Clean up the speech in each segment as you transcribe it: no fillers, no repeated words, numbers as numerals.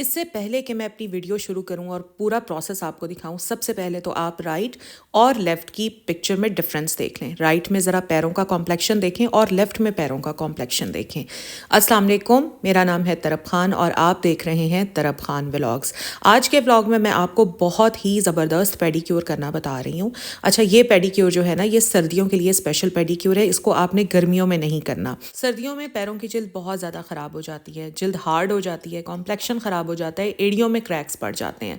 इससे पहले कि मैं अपनी वीडियो शुरू करूं और पूरा प्रोसेस आपको दिखाऊं, सबसे पहले तो आप राइट और लेफ़्ट की पिक्चर में डिफरेंस देख लें। राइट में ज़रा पैरों का कॉम्प्लेक्शन देखें और लेफ़्ट में पैरों का कॉम्प्लेक्शन देखें। अस्सलाम वालेकुम, मेरा नाम है तरब खान और आप देख रहे हैं तरब खान व्लॉग्स। आज के व्लॉग में मैं आपको बहुत ही ज़बरदस्त पेडिक्योर करना बता रही हूँ। अच्छा, ये पेडिक्योर जो है ना, ये सर्दियों के लिए स्पेशल पेडिक्योर है। इसको आपने गर्मियों में नहीं करना। सर्दियों में पैरों की जिल्द बहुत ज़्यादा ख़राब हो जाती है, जिल्द हार्ड हो जाती है, कॉम्प्लेक्शन ख़राब हो जाता है, एड़ियों में क्रैक्स पड़ जाते हैं।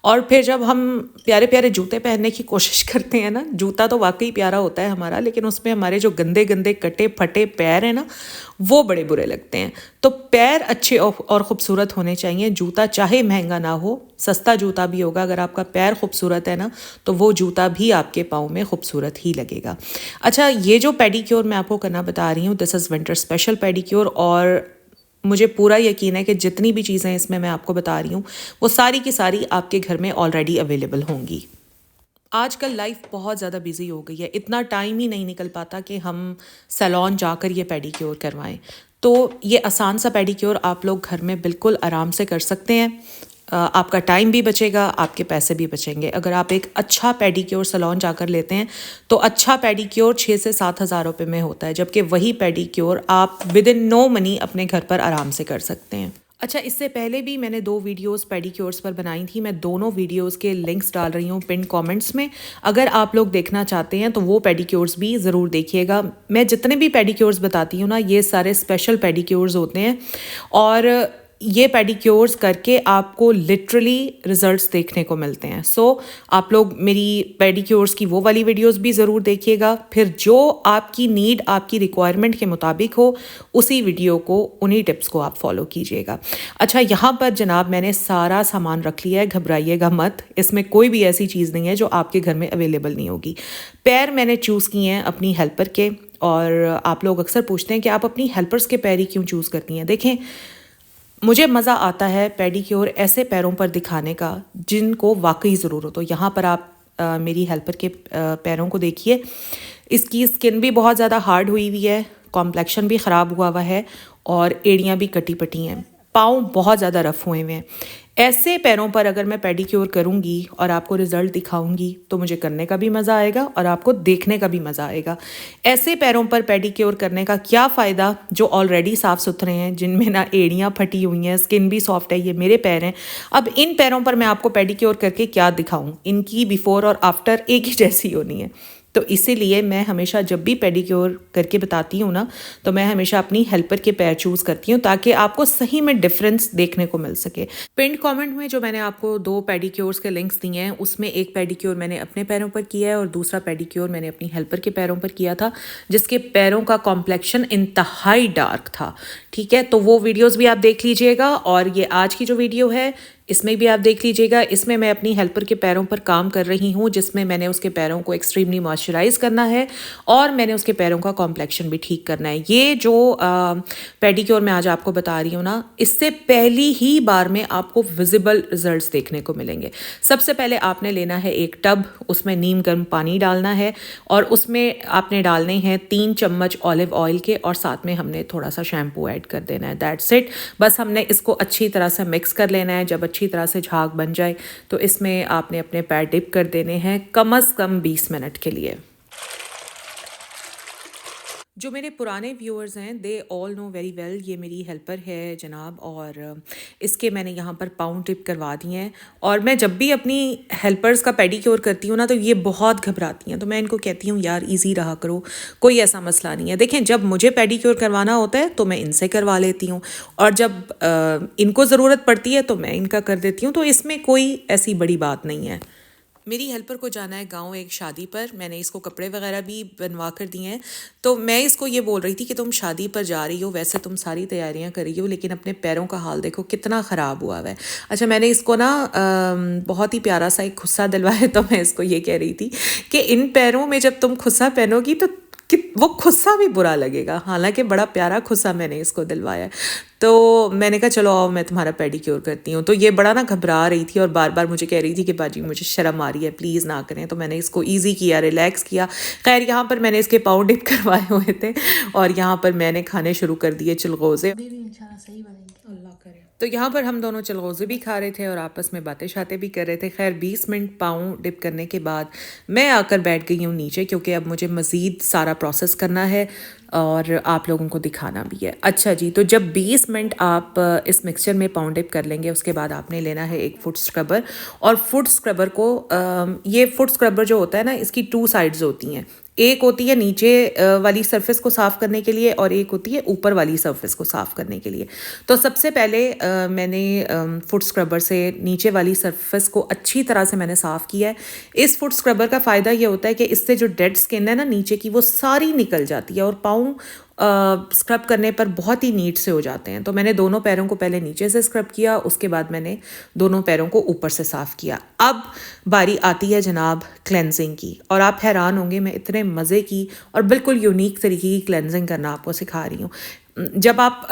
और फिर जब हम प्यारे प्यारे जूते पहनने की कोशिश करते हैं ना, जूता तो वाकई प्यारा होता है हमारा, लेकिन उसमें हमारे जो गंदे गंदे कटे फटे पैर हैं ना, वो बड़े बुरे लगते हैं। तो पैर अच्छे और ख़ूबसूरत होने चाहिए। जूता चाहे महंगा ना हो, सस्ता जूता भी होगा, अगर आपका पैर खूबसूरत है ना, तो वो जूता भी आपके पाँव में खूबसूरत ही लगेगा। अच्छा, ये जो पेडिक्योर मैं आपको करना बता रही हूँ, this is winter special pedicure, और मुझे पूरा यकीन है कि जितनी भी चीज़ें इसमें मैं आपको बता रही हूँ, वो सारी की सारी आपके घर में ऑलरेडी अवेलेबल होंगी। आजकल लाइफ बहुत ज़्यादा बिजी हो गई है, इतना टाइम ही नहीं निकल पाता कि हम सैलून जाकर ये पेडिक्योर करवाएं। तो ये आसान सा पेडिक्योर आप लोग घर में बिल्कुल आराम से कर सकते हैं। आपका टाइम भी बचेगा, आपके पैसे भी बचेंगे। अगर आप एक अच्छा पेडिक्योर सैलून जाकर लेते हैं तो अच्छा पेडिक्योर 6 से 7 हज़ार रुपये में होता है, जबकि वही पेडिक्योर आप विद इन नो मनी अपने घर पर आराम से कर सकते हैं। अच्छा, इससे पहले भी मैंने 2 वीडियोस पेडिक्योर्स पर बनाई थी। मैं दोनों वीडियोस के लिंक्स डाल रही हूँ पिन कमेंट्स में। अगर आप लोग देखना चाहते हैं तो वो पेडिक्योर्स भी ज़रूर देखिएगा। मैं जितने भी पेडिक्योर्स बताती हूँ ना, ये सारे स्पेशल पेडिक्योर्स होते हैं, और ये पेडिक्योर्स करके आपको लिटरली रिजल्ट्स देखने को मिलते हैं। सो आप लोग मेरी पेडिक्योर्स की वो वाली वीडियोस भी ज़रूर देखिएगा। फिर जो आपकी नीड, आपकी रिक्वायरमेंट के मुताबिक हो, उसी वीडियो को, उन्हीं टिप्स को आप फॉलो कीजिएगा। अच्छा, यहाँ पर जनाब मैंने सारा सामान रख लिया है, घबराइएगा मत। इसमें कोई भी ऐसी चीज़ नहीं है जो आपके घर में अवेलेबल नहीं होगी। पैर मैंने चूज़ किए हैं अपनी हेल्पर के, और आप लोग अक्सर पूछते हैं कि आप अपनी हेल्पर्स के पैर ही क्यों चूज़ करती हैं। देखें, मुझे मज़ा आता है पेडिक्योर ऐसे पैरों पर दिखाने का जिनको वाकई ज़रूरत हो। यहाँ पर आप मेरी हेल्पर के पैरों को देखिए। इसकी स्किन भी बहुत ज़्यादा हार्ड हुई हुई है, कॉम्प्लेक्शन भी ख़राब हुआ हुआ है, और एड़ियाँ भी कटी पटी हैं, पाँव बहुत ज़्यादा रफ़ हुए हुए हैं। ऐसे पैरों पर अगर मैं पेडिक्योर करूँगी और आपको रिज़ल्ट दिखाऊंगी तो मुझे करने का भी मज़ा आएगा और आपको देखने का भी मज़ा आएगा। ऐसे पैरों पर पेडिक्योर करने का क्या फ़ायदा जो ऑलरेडी साफ़ सुथरे हैं, जिनमें ना एड़ियाँ फटी हुई हैं, स्किन भी सॉफ्ट है। ये मेरे पैर हैं। अब इन पैरों पर मैं आपको पेडिक्योर करके क्या दिखाऊँ? इनकी बिफ़ोर और आफ्टर एक ही जैसी होनी है। तो इसीलिए मैं हमेशा जब भी पेडिक्योर करके बताती हूँ ना, तो मैं हमेशा अपनी हेल्पर के पैर चूज़ करती हूँ ताकि आपको सही में डिफरेंस देखने को मिल सके। पिंड कमेंट में जो मैंने आपको 2 पेडिक्योर्स के लिंक्स दिए हैं, उसमें एक पेडिक्योर मैंने अपने पैरों पर किया है और दूसरा पेडिक्योर मैंने अपनी हेल्पर के पैरों पर किया था, जिसके पैरों का कॉम्प्लेक्शन इंतहाई डार्क था। ठीक है, तो वो वीडियोज़ भी आप देख लीजिएगा, और ये आज की जो वीडियो है इसमें भी आप देख लीजिएगा। इसमें मैं अपनी हेल्पर के पैरों पर काम कर रही हूँ, जिसमें मैंने उसके पैरों को एक्सट्रीमली मॉइस्चराइज करना है और मैंने उसके पैरों का कॉम्प्लेक्शन भी ठीक करना है। ये जो पेडिक्योर मैं आज आपको बता रही हूँ ना, इससे पहली ही बार में आपको विजिबल रिजल्ट्स देखने को मिलेंगे। सबसे पहले आपने लेना है एक टब, उसमें नीम गर्म पानी डालना है, और उसमें आपने डालने हैं 3 चम्मच ऑलिव ऑयल के, और साथ में हमने थोड़ा सा शैम्पू ऐड कर देना है। That's it. बस हमने इसको अच्छी तरह से मिक्स कर लेना है। जब अच्छी तरह से झाग बन जाए तो इसमें आपने अपने पैर डिप कर देने हैं कम से कम 20 मिनट के लिए। जो मेरे पुराने व्यूअर्स हैं, they all know very well, ये मेरी हेल्पर है जनाब, और इसके मैंने यहाँ पर पाउंड टिप करवा दिए हैं। और मैं जब भी अपनी हेल्पर्स का पेडिक्योर करती हूँ ना, तो ये बहुत घबराती हैं, तो मैं इनको कहती हूँ यार इजी रहा करो, कोई ऐसा मसला नहीं है। देखें, जब मुझे पेडिक्योर करवाना होता है तो मैं इनसे करवा लेती हूँ, और जब इनको ज़रूरत पड़ती है तो मैं इनका कर देती हूँ। तो इसमें कोई ऐसी बड़ी बात नहीं है। मेरी हेल्पर को जाना है गांव एक शादी पर, मैंने इसको कपड़े वगैरह भी बनवा कर दिए हैं। तो मैं इसको ये बोल रही थी कि तुम शादी पर जा रही हो, वैसे तुम सारी तैयारियां कर रही हो, लेकिन अपने पैरों का हाल देखो कितना ख़राब हुआ हुआ है। अच्छा, मैंने इसको ना बहुत ही प्यारा सा एक खुस्सा दिलवाया, तो मैं इसको ये कह रही थी कि इन पैरों में जब तुम खुस्सा पहनोगी तो कि वो खुस्सा भी बुरा लगेगा। हालांकि बड़ा प्यारा खुस्सा मैंने इसको दिलवाया। तो मैंने कहा चलो आओ मैं तुम्हारा पेडिक्योर करती हूँ। तो ये बड़ा ना घबरा रही थी और बार बार मुझे कह रही थी कि बाजी मुझे शर्म आ रही है, प्लीज़ ना करें। तो मैंने इसको इजी किया, रिलैक्स किया। खैर, यहाँ पर मैंने इसके पाँव डिप करवाए हुए थे और यहाँ पर मैंने खाने शुरू कर दिए चिलगोज़े। भी इंशाल्लाह सही बनेंगे, अल्लाह करे। तो यहाँ पर हम दोनों चलगोज़े भी खा रहे थे और आपस में बातें शातें भी कर रहे थे। खैर 20 मिनट पाँव डिप करने के बाद मैं आकर बैठ गई हूँ नीचे, क्योंकि अब मुझे मज़ीद सारा प्रोसेस करना है और आप लोगों को दिखाना भी है। अच्छा जी, तो जब 20 मिनट आप इस मिक्सचर में पाँव डिप कर लेंगे, उसके बाद आपने लेना है एक फुट स्क्रबर। और फुट स्क्रबर को ये फुट स्क्रबर जो होता है ना, इसकी 2 साइड्स होती हैं। एक होती है नीचे वाली सरफेस को साफ़ करने के लिए और एक होती है ऊपर वाली सरफेस को साफ़ करने के लिए। तो सबसे पहले मैंने फुट स्क्रबर से नीचे वाली सरफेस को अच्छी तरह से मैंने साफ़ किया है। इस फुट स्क्रबर का फ़ायदा ये होता है कि इससे जो डेड स्किन है ना नीचे की, वो सारी निकल जाती है और पाँव स्क्रब करने पर बहुत ही नीट से हो जाते हैं। तो मैंने दोनों पैरों को पहले नीचे से स्क्रब किया, उसके बाद मैंने दोनों पैरों को ऊपर से साफ़ किया। अब बारी आती है जनाब क्लेंजिंग की, और आप हैरान होंगे मैं इतने मज़े की और बिल्कुल यूनिक तरीके की क्लेंजिंग करना आपको सिखा रही हूँ। जब आप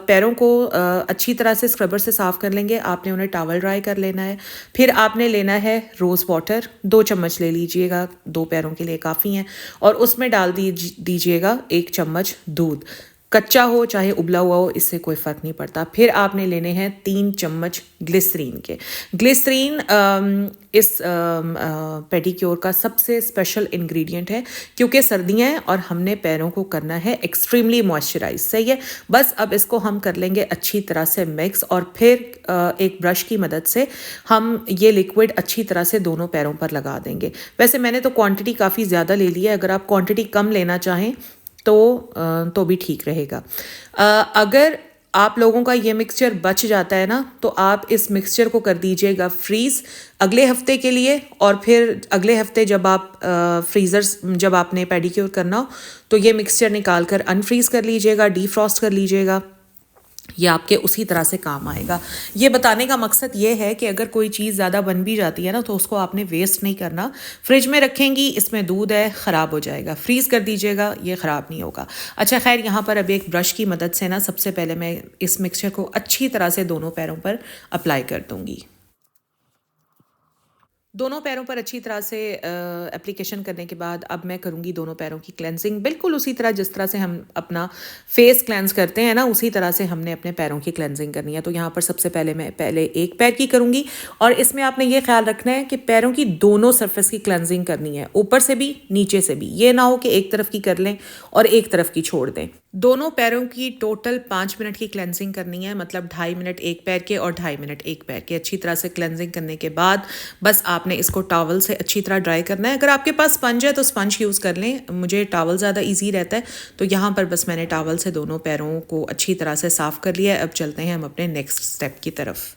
पैरों को अच्छी तरह से स्क्रबर से साफ़ कर लेंगे, आपने उन्हें टॉवल ड्राई कर लेना है। फिर आपने लेना है रोज़ वाटर, 2 चम्मच ले लीजिएगा, 2 पैरों के लिए काफ़ी हैं। और उसमें डाल दीजिएगा 1 चम्मच दूध, कच्चा हो चाहे उबला हुआ हो, इससे कोई फ़र्क नहीं पड़ता। फिर आपने लेने हैं 3 चम्मच ग्लिसरीन के। ग्लिसरीन इस पेडिक्योर का सबसे स्पेशल इंग्रेडिएंट है, क्योंकि सर्दियाँ हैं और हमने पैरों को करना है एक्सट्रीमली मॉइस्चराइज। सही है, बस अब इसको हम कर लेंगे अच्छी तरह से मिक्स, और फिर एक ब्रश की मदद से हम ये लिक्विड अच्छी तरह से दोनों पैरों पर लगा देंगे। वैसे मैंने तो क्वांटिटी काफ़ी ज़्यादा ले ली है, अगर आप क्वांटिटी कम लेना चाहें तो भी ठीक रहेगा। अगर आप लोगों का ये मिक्सचर बच जाता है ना, तो आप इस मिक्सचर को कर दीजिएगा फ्रीज़ अगले हफ्ते के लिए। और फिर अगले हफ्ते जब आप जब आपने पेडिक्योर करना हो, तो ये मिक्सचर निकाल कर अनफ्रीज़ कर लीजिएगा, डीफ्रॉस्ट कर लीजिएगा। ये आपके उसी तरह से काम आएगा। ये बताने का मकसद ये है कि अगर कोई चीज़ ज़्यादा बन भी जाती है ना, तो उसको आपने वेस्ट नहीं करना। फ्रिज में रखेंगी, इसमें दूध है, ख़राब हो जाएगा, फ्रीज़ कर दीजिएगा, ये ख़राब नहीं होगा। अच्छा खैर, यहाँ पर अब एक ब्रश की मदद से ना, सबसे पहले मैं इस मिक्सचर को अच्छी तरह से दोनों पैरों पर अप्लाई कर दूँगी। दोनों पैरों पर अच्छी तरह से एप्लीकेशन करने के बाद अब मैं करूँगी दोनों पैरों की क्लेंजिंग, बिल्कुल उसी तरह जिस तरह से हम अपना फेस क्लेंस करते हैं ना, उसी तरह से हमने अपने पैरों की क्लेंजिंग करनी है। तो यहाँ पर सबसे पहले मैं पहले एक पैर की करूँगी, और इसमें आपने ये ख्याल रखना है कि पैरों की दोनों सरफेस की क्लेंजिंग करनी है, ऊपर से भी नीचे से भी। ये ना हो कि एक तरफ की कर लें और एक तरफ की छोड़ दें। दोनों पैरों की टोटल 5 मिनट की क्लेंजिंग करनी है, मतलब 2.5 मिनट एक पैर के और 2.5 मिनट एक पैर के। अच्छी तरह से क्लेंजिंग करने के बाद बस आपने इसको टॉवल से अच्छी तरह ड्राई करना है। अगर आपके पास स्पंज है तो स्पंज यूज़ कर लें, मुझे टॉवल ज़्यादा इजी रहता है। तो यहाँ पर बस मैंने टॉवल से दोनों पैरों को अच्छी तरह से साफ़ कर लिया है। अब चलते हैं हम अपने नेक्स्ट स्टेप की तरफ।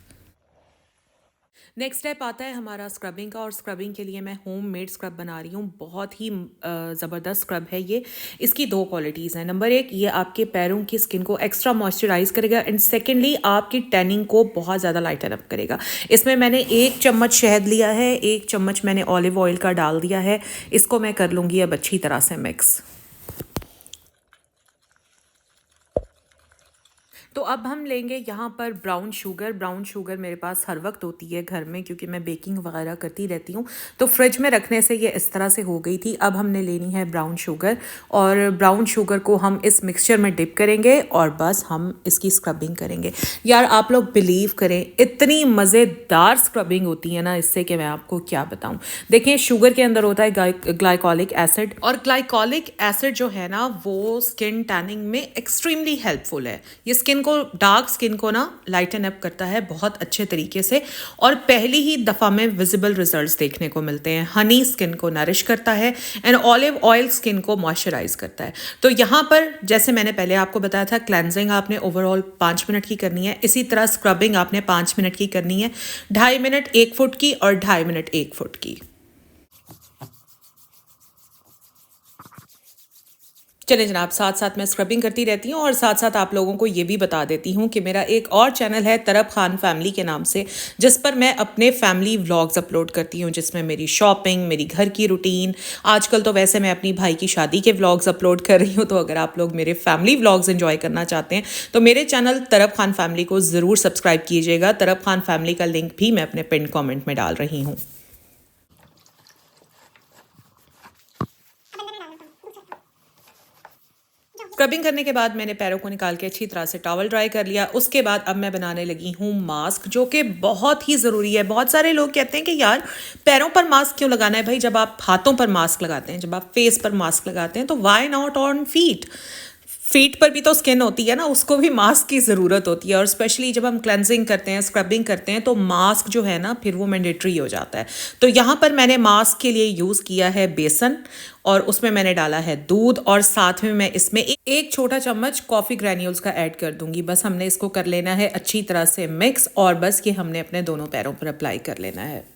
नेक्स्ट स्टेप आता है हमारा स्क्रबिंग का, और स्क्रबिंग के लिए मैं होम मेड स्क्रब बना रही हूँ। बहुत ही ज़बरदस्त स्क्रब है ये। इसकी 2 क्वालिटीज़ हैं। नंबर 1, ये आपके पैरों की स्किन को एक्स्ट्रा मॉइस्चराइज करेगा, एंड सेकेंडली आपकी टैनिंग को बहुत ज़्यादा लाइटन अप करेगा। इसमें मैंने 1 चम्मच शहद लिया है, 1 चम्मच मैंने ऑलिव ऑयल का डाल दिया है। इसको मैं कर लूँगी अब अच्छी तरह से मिक्स। तो अब हम लेंगे यहाँ पर ब्राउन शुगर। ब्राउन शुगर मेरे पास हर वक्त होती है घर में, क्योंकि मैं बेकिंग वगैरह करती रहती हूँ। तो फ्रिज में रखने से ये इस तरह से हो गई थी। अब हमने लेनी है ब्राउन शुगर, और ब्राउन शुगर को हम इस मिक्सचर में डिप करेंगे और बस हम इसकी स्क्रबिंग करेंगे। यार आप लोग बिलीव करें, इतनी मज़ेदार स्क्रबिंग होती है ना इससे कि मैं आपको क्या बताऊँ। देखिए, शुगर के अंदर होता है ग्लाइकोलिक एसिड, और ग्लाइकोलिक एसिड जो है ना, वो स्किन टैनिंग में एक्सट्रीमली हेल्पफुल है। ये स्किन को, डार्क स्किन को ना लाइटन अप करता है बहुत अच्छे तरीके से, और पहली ही दफ़ा में विजिबल रिजल्ट्स देखने को मिलते हैं। हनी स्किन को नरिश करता है, एंड ऑलिव ऑयल स्किन को मॉइस्चराइज करता है। तो यहाँ पर जैसे मैंने पहले आपको बताया था, क्लेंजिंग आपने ओवरऑल 5 मिनट की करनी है, इसी तरह स्क्रबिंग आपने 5 मिनट की करनी है। 2.5 मिनट 1 फुट की और 2.5 मिनट 1 फुट की। चलें जनाब, साथ साथ मैं स्क्रबिंग करती रहती हूँ, और साथ साथ आप लोगों को ये भी बता देती हूँ कि मेरा एक और चैनल है तरब खान फैमिली के नाम से, जिस पर मैं अपने फैमिली व्लॉग्स अपलोड करती हूँ, जिसमें मेरी शॉपिंग, मेरी घर की रूटीन, आजकल तो वैसे मैं अपनी भाई की शादी के व्लॉग्स अपलोड कर रही हूँ। तो अगर आप लोग मेरे फैमिली व्लॉग्स एंजॉय करना चाहते हैं तो मेरे चैनल तरब खान फैमिली को ज़रूर सब्सक्राइब कीजिएगा। तरब खान फैमिली का लिंक भी मैं अपने पिन कॉमेंट में डाल रही हूँ। स्क्रबिंग करने के बाद मैंने पैरों को निकाल के अच्छी तरह से टॉवल ड्राई कर लिया। उसके बाद अब मैं बनाने लगी हूँ मास्क, जो कि बहुत ही ज़रूरी है। बहुत सारे लोग कहते हैं कि यार पैरों पर मास्क क्यों लगाना है भाई, जब आप हाथों पर मास्क लगाते हैं, जब आप फेस पर मास्क लगाते हैं, तो why not on feet. Feet पर भी तो स्किन होती है ना, उसको भी मास्क की ज़रूरत होती है। और स्पेशली जब हम क्लेंजिंग करते हैं, स्क्रबिंग करते हैं, तो मास्क जो है ना फिर वो मैंडेटरी हो जाता है। तो यहाँ पर मैंने मास्क के लिए यूज़ किया है बेसन, और उसमें मैंने डाला है दूध, और साथ में मैं इसमें एक छोटा चम्मच कॉफ़ी ग्रैन्यूल्स का ऐड कर दूंगी। बस हमने इसको कर लेना है अच्छी तरह से मिक्स, और बस ये हमने अपने दोनों पैरों पर अप्लाई कर लेना है।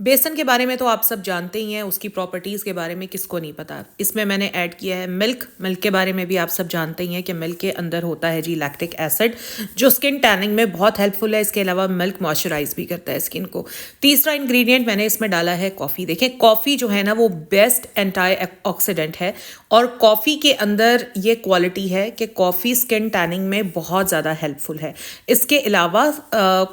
बेसन के बारे में तो आप सब जानते ही हैं, उसकी प्रॉपर्टीज़ के बारे में किसको नहीं पता। इसमें मैंने ऐड किया है मिल्क। मिल्क के बारे में भी आप सब जानते ही हैं कि मिल्क के अंदर होता है जी लैक्टिक एसिड, जो स्किन टैनिंग में बहुत हेल्पफुल है। इसके अलावा मिल्क मॉइस्चराइज भी करता है स्किन को। तीसरा इंग्रेडिएंट मैंने इसमें डाला है कॉफ़ी। देखें, कॉफ़ी जो है ना वो बेस्ट एंटी ऑक्सीडेंट है, और कॉफ़ी के अंदर ये क्वालिटी है कि कॉफ़ी स्किन टैनिंग में बहुत ज़्यादा हेल्पफुल है। इसके अलावा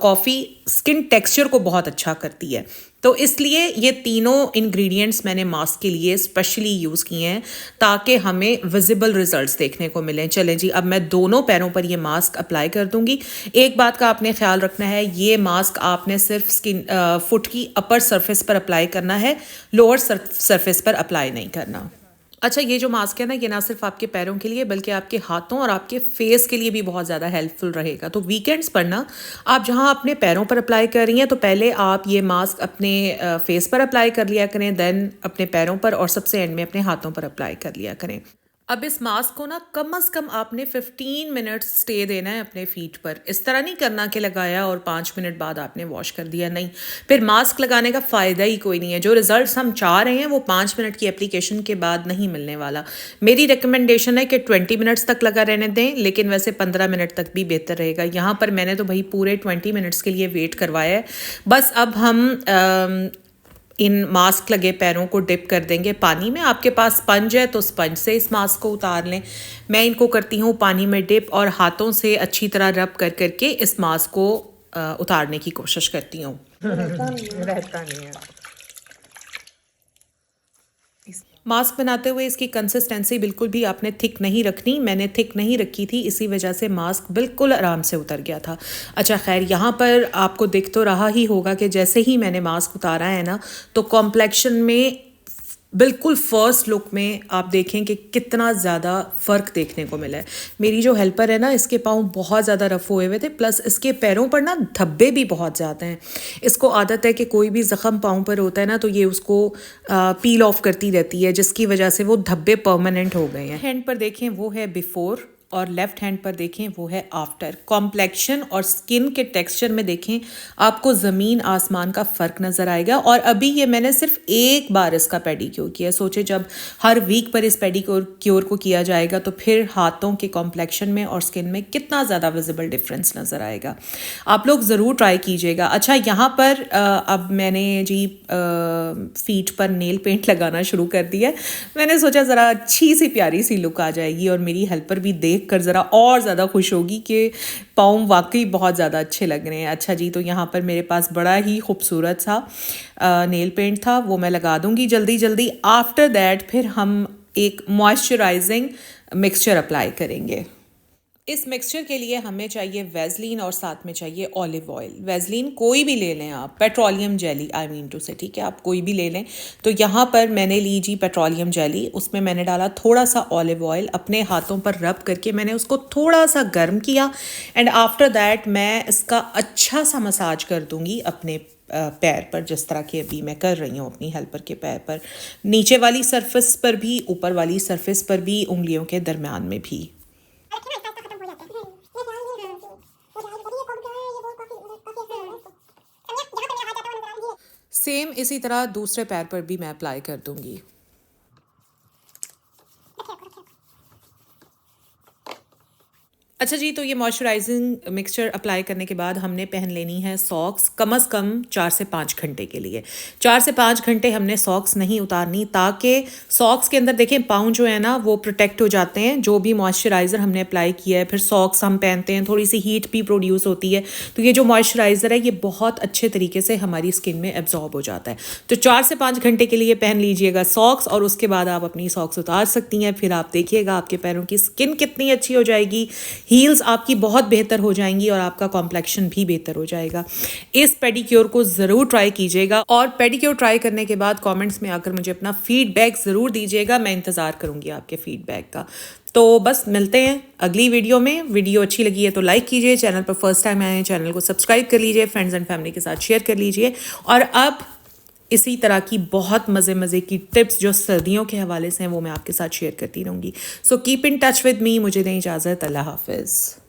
कॉफ़ी स्किन टेक्सचर को बहुत अच्छा करती है। तो इसलिए ये तीनों इंग्रेडिएंट्स मैंने मास्क के लिए स्पेशली यूज़ किए हैं, ताकि हमें विजिबल रिजल्ट्स देखने को मिलें। चलें जी, अब मैं दोनों पैरों पर ये मास्क अप्लाई कर दूंगी। एक बात का आपने ख्याल रखना है, ये मास्क आपने सिर्फ फुट की अपर सरफेस पर अप्लाई करना है, लोअर सरफेस पर अप्लाई नहीं करना। अच्छा, ये जो मास्क है ना, ये ना सिर्फ आपके पैरों के लिए बल्कि आपके हाथों और आपके फेस के लिए भी बहुत ज़्यादा हेल्पफुल रहेगा। तो वीकेंड्स पर ना आप जहाँ अपने पैरों पर अप्लाई कर रही हैं, तो पहले आप ये मास्क अपने फेस पर अप्लाई कर लिया करें, देन अपने पैरों पर, और सबसे एंड में अपने हाथों पर अप्लाई कर लिया करें। अब इस मास्क को ना कम से कम आपने 15 मिनट्स स्टे देना है अपने फीट पर। इस तरह नहीं करना कि लगाया और 5 मिनट बाद आपने वॉश कर दिया, नहीं। फिर मास्क लगाने का फ़ायदा ही कोई नहीं है। जो रिजल्ट्स हम चाह रहे हैं वो 5 मिनट की एप्लीकेशन के बाद नहीं मिलने वाला। मेरी रिकमेंडेशन है कि 20 मिनट्स तक लगा रहने दें, लेकिन वैसे 15 मिनट तक भी बेहतर रहेगा। यहाँ पर मैंने तो भाई पूरे 20 मिनट्स के लिए वेट करवाया है। बस अब हम इन मास्क लगे पैरों को डिप कर देंगे पानी में। आपके पास स्पंज है तो स्पंज से इस मास्क को उतार लें। मैं इनको करती हूँ पानी में डिप, और हाथों से अच्छी तरह रब कर करके इस मास्क को उतारने की कोशिश करती हूँ। रहता नहीं है। मास्क बनाते हुए इसकी कंसिस्टेंसी बिल्कुल भी आपने थिक नहीं रखनी। मैंने थिक नहीं रखी थी, इसी वजह से मास्क बिल्कुल आराम से उतर गया था। अच्छा खैर, यहाँ पर आपको दिख तो रहा ही होगा कि जैसे ही मैंने मास्क उतारा है ना, तो कॉम्प्लेक्शन में बिल्कुल फर्स्ट लुक में आप देखें कि कितना ज़्यादा फ़र्क देखने को मिला है। मेरी जो हेल्पर है ना, इसके पाँव बहुत ज़्यादा रफ़ हुए हुए थे, प्लस इसके पैरों पर ना धब्बे भी बहुत ज़्यादा हैं। इसको आदत है कि कोई भी ज़ख़म पाँव पर होता है ना, तो ये उसको पील ऑफ करती रहती है, जिसकी वजह से वो धब्बे परमानेंट हो गए हैं। हैंड पर देखें वो है बिफ़ोर, और लेफ़्ट हैंड पर देखें वो है आफ्टर। कॉम्प्लेक्शन और स्किन के टेक्सचर में देखें, आपको ज़मीन आसमान का फ़र्क नज़र आएगा। और अभी ये मैंने सिर्फ एक बार इसका पेडिक्योर किया। सोचे जब हर वीक पर इस पेडिक्योर को किया जाएगा, तो फिर हाथों के कॉम्प्लेक्शन में और स्किन में कितना ज़्यादा विजिबल डिफरेंस नज़र आएगा। आप लोग ज़रूर ट्राई कीजिएगा। अच्छा, यहाँ पर अब मैंने जी फीट पर नेल पेंट लगाना शुरू कर दिया। मैंने सोचा ज़रा अच्छी सी प्यारी सी लुक आ जाएगी, और मेरी हेल्पर भी देख कर ज़रा और ज़्यादा खुश होगी कि पाँव वाकई बहुत ज़्यादा अच्छे लग रहे हैं। अच्छा जी, तो यहाँ पर मेरे पास बड़ा ही खूबसूरत सा नेल पेंट था, वो मैं लगा दूँगी जल्दी जल्दी। आफ्टर दैट फिर हम एक मॉइस्चराइजिंग मिक्सचर अप्लाई करेंगे। इस मिक्सचर के लिए हमें चाहिए वैसलीन, और साथ में चाहिए ऑलिव ऑयल। वैसलीन कोई भी ले लें आप, petroleum jelly I mean to say, ठीक है, आप कोई भी ले लें। तो यहाँ पर मैंने ली जी पेट्रोलियम जेली, उसमें मैंने डाला थोड़ा सा ऑलिव ऑयल, अपने हाथों पर रब करके मैंने उसको थोड़ा सा गर्म किया, एंड आफ्टर दैट मैं इसका अच्छा सा मसाज कर दूँगी अपने पैर पर, जिस तरह की अभी मैं कर रही हूँ अपनी हेल्पर के पैर पर, नीचे वाली सरफेस पर भी, ऊपर वाली सरफेस पर भी, उंगलियों के दरमियान में भी। सेम इसी तरह दूसरे पैर पर भी मैं अप्लाई कर दूंगी। अच्छा जी, तो ये मॉइस्चराइजिंग मिक्सचर अप्लाई करने के बाद हमने पहन लेनी है सॉक्स कम से कम 4 से 5 घंटे के लिए। 4 से 5 घंटे हमने सॉक्स नहीं उतारनी, ताकि सॉक्स के अंदर देखें पाँव जो है ना वो प्रोटेक्ट हो जाते हैं। जो भी मॉइस्चराइज़र हमने अप्लाई किया है, फिर सॉक्स हम पहनते हैं, थोड़ी सी हीट भी प्रोड्यूस होती है, तो ये जो मॉइस्चराइज़र है ये बहुत अच्छे तरीके से हमारी स्किन में एब्जॉर्ब हो जाता है। तो 4 से 5 घंटे के लिए पहन लीजिएगा सॉक्स, और उसके बाद आप अपनी सॉक्स उतार सकती हैं। फिर आप देखिएगा आपके पैरों की स्किन कितनी अच्छी हो जाएगी, हील्स आपकी बहुत बेहतर हो जाएंगी और आपका कॉम्प्लेक्शन भी बेहतर हो जाएगा। इस पेडिक्योर को ज़रूर ट्राई कीजिएगा, और पेडिक्योर ट्राई करने के बाद कमेंट्स में आकर मुझे अपना फीडबैक ज़रूर दीजिएगा। मैं इंतज़ार करूँगी आपके फीडबैक का। तो बस मिलते हैं अगली वीडियो में। वीडियो अच्छी लगी है तो लाइक कीजिए, चैनल पर फर्स्ट टाइम आए हैं चैनल को सब्सक्राइब कर लीजिए, फ्रेंड्स एंड फैमिली के साथ शेयर कर लीजिए। और अब इसी तरह की बहुत मज़े की टिप्स जो सर्दियों के हवाले से हैं वो मैं आपके साथ शेयर करती रहूँगी। So keep in touch with me. मुझे दें इजाज़त। अल्लाह हाफिज़।